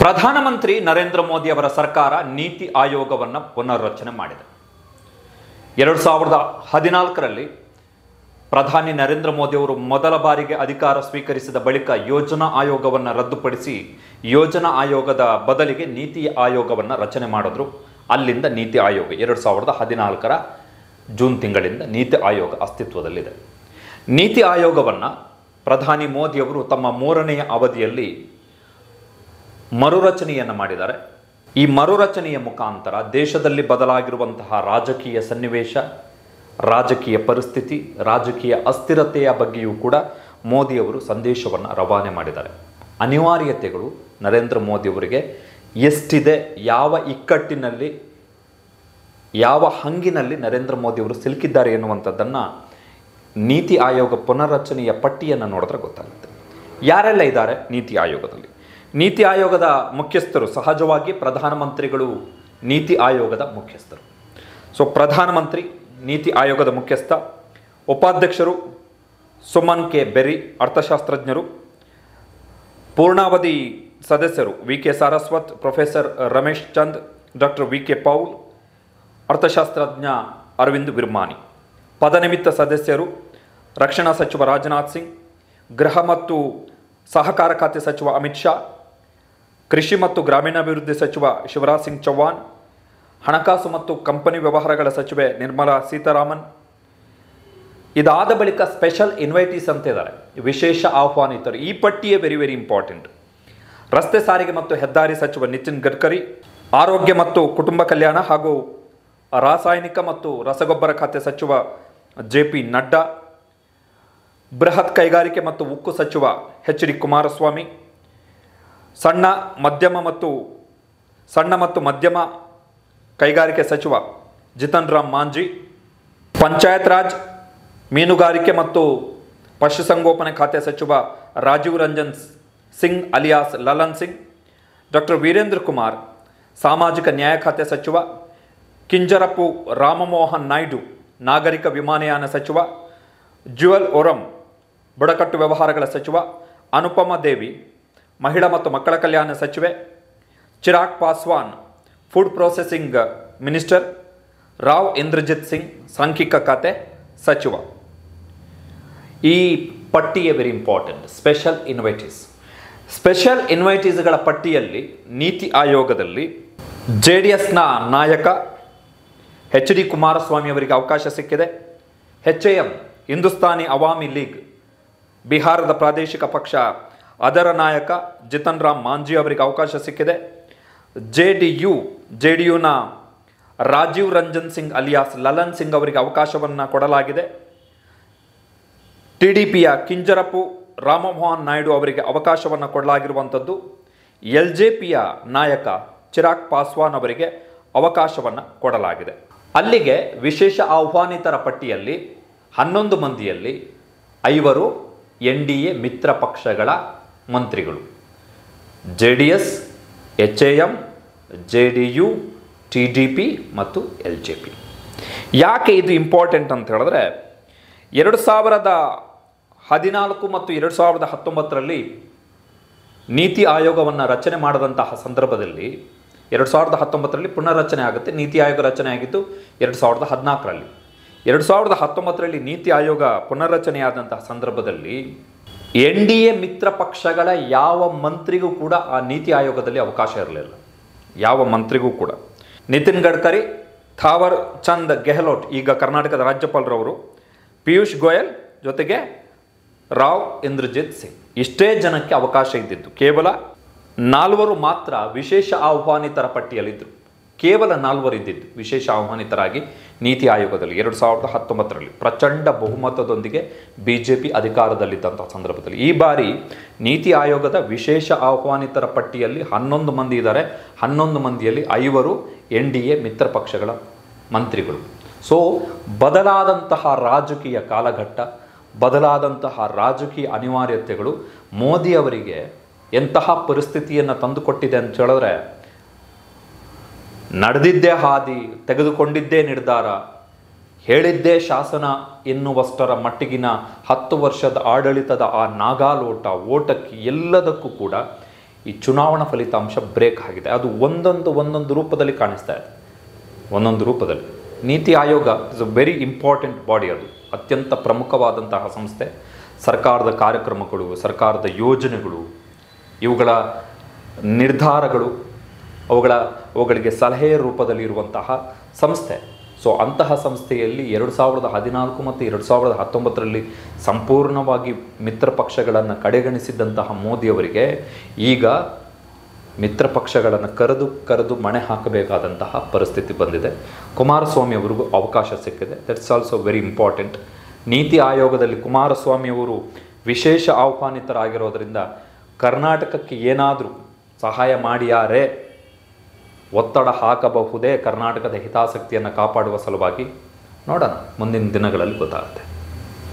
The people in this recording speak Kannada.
ಪ್ರಧಾನಮಂತ್ರಿ ನರೇಂದ್ರ ಮೋದಿ ಅವರ ಸರ್ಕಾರ ನೀತಿ ಆಯೋಗವನ್ನು ಪುನರ್ರಚನೆ ಮಾಡಿದೆ. 2014ರಲ್ಲಿ ಪ್ರಧಾನಿ ನರೇಂದ್ರ ಮೋದಿ ಅವರು ಮೊದಲ ಬಾರಿಗೆ ಅಧಿಕಾರ ಸ್ವೀಕರಿಸಿದ ಬಳಿಕ ಯೋಜನಾ ಆಯೋಗವನ್ನು ರದ್ದುಪಡಿಸಿ ಯೋಜನಾ ಆಯೋಗದ ಬದಲಿಗೆ ನೀತಿ ಆಯೋಗವನ್ನು ರಚನೆ ಮಾಡಿದ್ರು. ಅಲ್ಲಿಂದ ನೀತಿ ಆಯೋಗ 2014ರ ಜೂನ್ ತಿಂಗಳಿಂದ ನೀತಿ ಆಯೋಗ ಅಸ್ತಿತ್ವದಲ್ಲಿದೆ. ನೀತಿ ಆಯೋಗವನ್ನು ಪ್ರಧಾನಿ ಮೋದಿಯವರು ತಮ್ಮ 3ನೆಯ ಅವಧಿಯಲ್ಲಿ ಮರುರಚನೆಯನ್ನು ಮಾಡಿದ್ದಾರೆ. ಈ ಮರುರಚನೆಯ ಮುಖಾಂತರ ದೇಶದಲ್ಲಿ ಬದಲಾಗಿರುವಂತಹ ರಾಜಕೀಯ ಸನ್ನಿವೇಶ, ರಾಜಕೀಯ ಪರಿಸ್ಥಿತಿ, ರಾಜಕೀಯ ಅಸ್ಥಿರತೆಯ ಬಗ್ಗೆಯೂ ಕೂಡ ಮೋದಿಯವರು ಸಂದೇಶವನ್ನು ರವಾನೆ ಮಾಡಿದ್ದಾರೆ. ಅನಿವಾರ್ಯತೆಗಳು ನರೇಂದ್ರ ಮೋದಿಯವರಿಗೆ ಎಷ್ಟಿದೆ, ಯಾವ ಇಕ್ಕಟ್ಟಿನಲ್ಲಿ, ಯಾವ ಹಂಗಿನಲ್ಲಿ ನರೇಂದ್ರ ಮೋದಿಯವರು ಸಿಲುಕಿದ್ದಾರೆ ಎನ್ನುವಂಥದ್ದನ್ನು ನೀತಿ ಆಯೋಗ ಪುನರ್ರಚನೆಯ ಪಟ್ಟಿಯನ್ನು ನೋಡಿದ್ರೆ ಗೊತ್ತಾಗುತ್ತೆ. ಯಾರೆಲ್ಲ ಇದ್ದಾರೆ ನೀತಿ ಆಯೋಗದಲ್ಲಿ? ನೀತಿ ಆಯೋಗದ ಮುಖ್ಯಸ್ಥರು ಸಹಜವಾಗಿ ಪ್ರಧಾನಮಂತ್ರಿಗಳು ನೀತಿ ಆಯೋಗದ ಮುಖ್ಯಸ್ಥರು. ಸೊ ಪ್ರಧಾನಮಂತ್ರಿ ನೀತಿ ಆಯೋಗದ ಮುಖ್ಯಸ್ಥ, ಉಪಾಧ್ಯಕ್ಷರು ಸುಮನ್ ಕೆ ಬೆರಿ ಅರ್ಥಶಾಸ್ತ್ರಜ್ಞರು, ಪೂರ್ಣಾವಧಿ ಸದಸ್ಯರು VK. Saraswat, professor Ramesh Chand, doctor VK. Paul, ಅರ್ಥಶಾಸ್ತ್ರಜ್ಞ Arvind ವಿರ್ಮಾನಿ. ಪದನಿಮಿತ್ತ ಸದಸ್ಯರು ರಕ್ಷಣಾ ಸಚಿವ ರಾಜನಾಥ್ ಸಿಂಗ್, ಗೃಹ ಮತ್ತು ಸಹಕಾರ ಖಾತೆ ಸಚಿವ ಅಮಿತ್ ಶಾ, ಕೃಷಿ ಮತ್ತು ಗ್ರಾಮೀಣಾಭಿವೃದ್ಧಿ ಸಚಿವ ಶಿವರಾಜ್ ಸಿಂಗ್ ಚೌಹಾಣ್, ಹಣಕಾಸು ಮತ್ತು ಕಂಪನಿ ವ್ಯವಹಾರಗಳ ಸಚಿವೆ ನಿರ್ಮಲಾ ಸೀತಾರಾಮನ್. ಇದಾದ ಬಳಿಕ ಸ್ಪೆಷಲ್ ಇನ್ವೈಟೀಸ್ ಅಂತ ಇದ್ದಾರೆ, ವಿಶೇಷ ಆಹ್ವಾನಿತರು. ಈ ಪಟ್ಟಿಯೇ ವೆರಿ ವೆರಿ ಇಂಪಾರ್ಟೆಂಟ್. ರಸ್ತೆ ಸಾರಿಗೆ ಮತ್ತು ಹೆದ್ದಾರಿ ಸಚಿವ ನಿತಿನ್ ಗಡ್ಕರಿ, ಆರೋಗ್ಯ ಮತ್ತು ಕುಟುಂಬ ಕಲ್ಯಾಣ ಹಾಗೂ ರಾಸಾಯನಿಕ ಮತ್ತು ರಸಗೊಬ್ಬರ ಖಾತೆ ಸಚಿವ ಜೆ.ಪಿ. ನಡ್ಡಾ, ಬೃಹತ್ ಕೈಗಾರಿಕೆ ಮತ್ತು ಉಕ್ಕು ಸಚಿವ ಎಚ್.ಡಿ. ಕುಮಾರಸ್ವಾಮಿ, ಸಣ್ಣ ಮತ್ತು ಮಧ್ಯಮ ಕೈಗಾರಿಕೆ ಸಚಿವ ಜಿತನ್ ರಾಮ್ ಮಾಂಜಿ, ಪಂಚಾಯತ್ ರಾಜ್, ಮೀನುಗಾರಿಕೆ ಮತ್ತು ಪಶುಸಂಗೋಪನೆ ಖಾತೆ ಸಚಿವ ರಾಜೀವ್ ರಂಜನ್ ಸಿಂಗ್ ಅಲಿಯಾಸ್ ಲಲನ್ ಸಿಂಗ್, ಡಾಕ್ಟರ್ ವೀರೇಂದ್ರ ಕುಮಾರ್, ಸಾಮಾಜಿಕ ನ್ಯಾಯ ಖಾತೆ ಸಚಿವ ಕಿಂಜರಪು ರಾಮಮೋಹನ್ ನಾಯ್ಡು, ನಾಗರಿಕ ವಿಮಾನಯಾನ ಸಚಿವ ಜ್ಯುವೆಲ್ ಓರಂ, ಬುಡಕಟ್ಟು ವ್ಯವಹಾರಗಳ ಸಚಿವ ಅನುಪಮ ದೇವಿ, ಮಹಿಳಾ ಮತ್ತು ಮಕ್ಕಳ ಕಲ್ಯಾಣ ಸಚಿವೆ Chirag Paswan, food processing minister Rao Inderjit Singh, ಸಾಂಖ್ಯಿಕ ಖಾತೆ ಸಚಿವ. ಈ ಪಟ್ಟಿಯೇ ವೆರಿ ಇಂಪಾರ್ಟೆಂಟ್. ಸ್ಪೆಷಲ್ ಇನ್ವೈಟೀಸ್ಗಳ ಪಟ್ಟಿಯಲ್ಲಿ ನೀತಿ ಆಯೋಗದಲ್ಲಿ JDSನ ನಾಯಕ ಎಚ್.ಡಿ. ಕುಮಾರಸ್ವಾಮಿ ಅವರಿಗೆ ಅವಕಾಶ ಸಿಕ್ಕಿದೆ. HAM ಹಿಂದೂಸ್ತಾನಿ ಅವಾಮಿ ಲೀಗ್, ಬಿಹಾರದ ಪ್ರಾದೇಶಿಕ ಪಕ್ಷ, ಅದರ ನಾಯಕ ಜಿತನ್ ರಾಮ್ ಮಾಂಜಿ ಅವರಿಗೆ ಅವಕಾಶ ಸಿಕ್ಕಿದೆ. ಜೆಡಿಯುನ ರಾಜೀವ್ ರಂಜನ್ ಸಿಂಗ್ ಅಲಿಯಾಸ್ ಲಲನ್ ಸಿಂಗ್ ಅವರಿಗೆ ಅವಕಾಶವನ್ನು ಕೊಡಲಾಗಿದೆ. TDPಯ ಕಿಂಜರಪು ರಾಮಮೋಹನ್ ನಾಯ್ಡು ಅವರಿಗೆ ಅವಕಾಶವನ್ನು ಕೊಡಲಾಗಿರುವಂಥದ್ದು. LJPಯ ನಾಯಕ ಚಿರಾಗ್ ಪಾಸ್ವಾನ್ ಅವರಿಗೆ ಅವಕಾಶವನ್ನು ಕೊಡಲಾಗಿದೆ. ಅಲ್ಲಿಗೆ ವಿಶೇಷ ಆಹ್ವಾನಿತರ ಪಟ್ಟಿಯಲ್ಲಿ 11 ಮಂದಿಯಲ್ಲಿ 5 NDA ಮಿತ್ರ ಪಕ್ಷಗಳ ಮಂತ್ರಿಗಳು. JDS, HAM, JDU, TDP ಮತ್ತು LJP. ಯಾಕೆ ಇದು ಇಂಪಾರ್ಟೆಂಟ್ ಅಂತ ಹೇಳಿದ್ರೆ 2014 ಮತ್ತು 2019ರಲ್ಲಿ ನೀತಿ ಆಯೋಗವನ್ನು ರಚನೆ ಮಾಡಿದಂತಹ ಸಂದರ್ಭದಲ್ಲಿ 2019ರಲ್ಲಿ ಪುನರ್ರಚನೆ ಆಗುತ್ತೆ. ನೀತಿ ಆಯೋಗ ರಚನೆ ಆಗಿದ್ದು 2014ರಲ್ಲಿ. 2019ರಲ್ಲಿ ನೀತಿ ಆಯೋಗ ಪುನರ್ರಚನೆಯಾದಂತಹ ಸಂದರ್ಭದಲ್ಲಿ NDA ಮಿತ್ರ ಪಕ್ಷಗಳ ಯಾವ ಮಂತ್ರಿಗೂ ಕೂಡ ಆ ನೀತಿ ಆಯೋಗದಲ್ಲಿ ಅವಕಾಶ ಇರಲಿಲ್ಲ. ಯಾವ ಮಂತ್ರಿಗೂ ಕೂಡ. ನಿತಿನ್ ಗಡ್ಕರಿ, ಥಾವರ್ ಚಂದ್ ಗೆಹ್ಲೋಟ್, ಈಗ ಕರ್ನಾಟಕದ ರಾಜ್ಯಪಾಲರವರು, ಪಿಯೂಷ್ ಗೋಯಲ್, ಜೊತೆಗೆ ರಾವ್ ಇಂದ್ರಜಿತ್ ಸಿಂಗ್, ಇಷ್ಟೇ ಜನಕ್ಕೆ ಅವಕಾಶ ಇದ್ದಿದ್ದು. ಕೇವಲ 4 ಮಾತ್ರ ವಿಶೇಷ ಆಹ್ವಾನಿತರ ಪಟ್ಟಿಯಲ್ಲಿದ್ದರು. ಕೇವಲ 4 ಇದ್ದಿದ್ದು ವಿಶೇಷ ಆಹ್ವಾನಿತರಾಗಿ ನೀತಿ ಆಯೋಗದಲ್ಲಿ 2019ರಲ್ಲಿ ಪ್ರಚಂಡ ಬಹುಮತದೊಂದಿಗೆ BJP ಅಧಿಕಾರದಲ್ಲಿದ್ದಂಥ ಸಂದರ್ಭದಲ್ಲಿ. ಈ ಬಾರಿ ನೀತಿ ಆಯೋಗದ ವಿಶೇಷ ಆಹ್ವಾನಿತರ ಪಟ್ಟಿಯಲ್ಲಿ 11 ಮಂದಿ ಇದ್ದಾರೆ. 11 ಮಂದಿಯಲ್ಲಿ 5 NDA ಮಿತ್ರ ಪಕ್ಷಗಳ ಮಂತ್ರಿಗಳು. ಸೊ ಬದಲಾದಂತಹ ರಾಜಕೀಯ ಕಾಲಘಟ್ಟ, ಬದಲಾದಂತಹ ರಾಜಕೀಯ ಅನಿವಾರ್ಯತೆಗಳು ಮೋದಿ ಅವರಿಗೆ ಎಂತಹ ಪರಿಸ್ಥಿತಿಯನ್ನು ತಂದುಕೊಟ್ಟಿದೆ ಅಂತ ಹೇಳಿದ್ರೆ, ನಡೆದಿದ್ದೇ ಹಾದಿ, ತೆಗೆದುಕೊಂಡಿದ್ದೇ ನಿರ್ಧಾರ, ಹೇಳಿದ್ದೇ ಶಾಸನ ಎನ್ನುವಷ್ಟರ ಮಟ್ಟಿಗಿನ 10 ವರ್ಷದ ಆಡಳಿತದ ಆ ನಾಗಾಲೋಟ, ಓಟಕ್ಕೆ ಎಲ್ಲದಕ್ಕೂ ಕೂಡ ಈ ಚುನಾವಣಾ ಫಲಿತಾಂಶ ಬ್ರೇಕ್ ಆಗಿದೆ. ಅದು ಒಂದೊಂದು ರೂಪದಲ್ಲಿ ಕಾಣಿಸ್ತಾ ಇದೆ, ಒಂದೊಂದು ರೂಪದಲ್ಲಿ. NITI Aayog is a very important body. ಅದು ಅತ್ಯಂತ ಪ್ರಮುಖವಾದಂತಹ ಸಂಸ್ಥೆ. ಸರ್ಕಾರದ ಕಾರ್ಯಕ್ರಮಗಳು, ಸರ್ಕಾರದ ಯೋಜನೆಗಳು, ಇವುಗಳ ನಿರ್ಧಾರಗಳು, ಅವುಗಳಿಗೆ ಸಲಹೆಯ ರೂಪದಲ್ಲಿ ಇರುವಂತಹ ಸಂಸ್ಥೆ. ಸೊ ಅಂತಹ ಸಂಸ್ಥೆಯಲ್ಲಿ 2014 ಮತ್ತು 2019ರಲ್ಲಿ ಸಂಪೂರ್ಣವಾಗಿ ಮಿತ್ರ ಪಕ್ಷಗಳನ್ನು ಕಡೆಗಣಿಸಿದ್ದಂತಹ ಮೋದಿಯವರಿಗೆ ಈಗ ಮಿತ್ರ ಪಕ್ಷಗಳನ್ನು ಕರೆದು ಮಣೆ ಹಾಕಬೇಕಾದಂತಹ ಪರಿಸ್ಥಿತಿ ಬಂದಿದೆ. ಕುಮಾರಸ್ವಾಮಿ ಅವರಿಗೂ ಅವಕಾಶ ಸಿಕ್ಕಿದೆ. That's also very important. ನೀತಿ ಆಯೋಗದಲ್ಲಿ ಕುಮಾರಸ್ವಾಮಿಯವರು ವಿಶೇಷ ಆಹ್ವಾನಿತರಾಗಿರೋದರಿಂದ ಕರ್ನಾಟಕಕ್ಕೆ ಏನಾದರೂ ಸಹಾಯ ಮಾಡಿಯಾರೇ, ಒತ್ತಡ ಹಾಕಬಹುದೇ ಕರ್ನಾಟಕದ ಹಿತಾಸಕ್ತಿಯನ್ನು ಕಾಪಾಡುವ ಸಲುವಾಗಿ? ನೋಡೋಣ, ಮುಂದಿನ ದಿನಗಳಲ್ಲಿ ಗೊತ್ತಾಗುತ್ತೆ.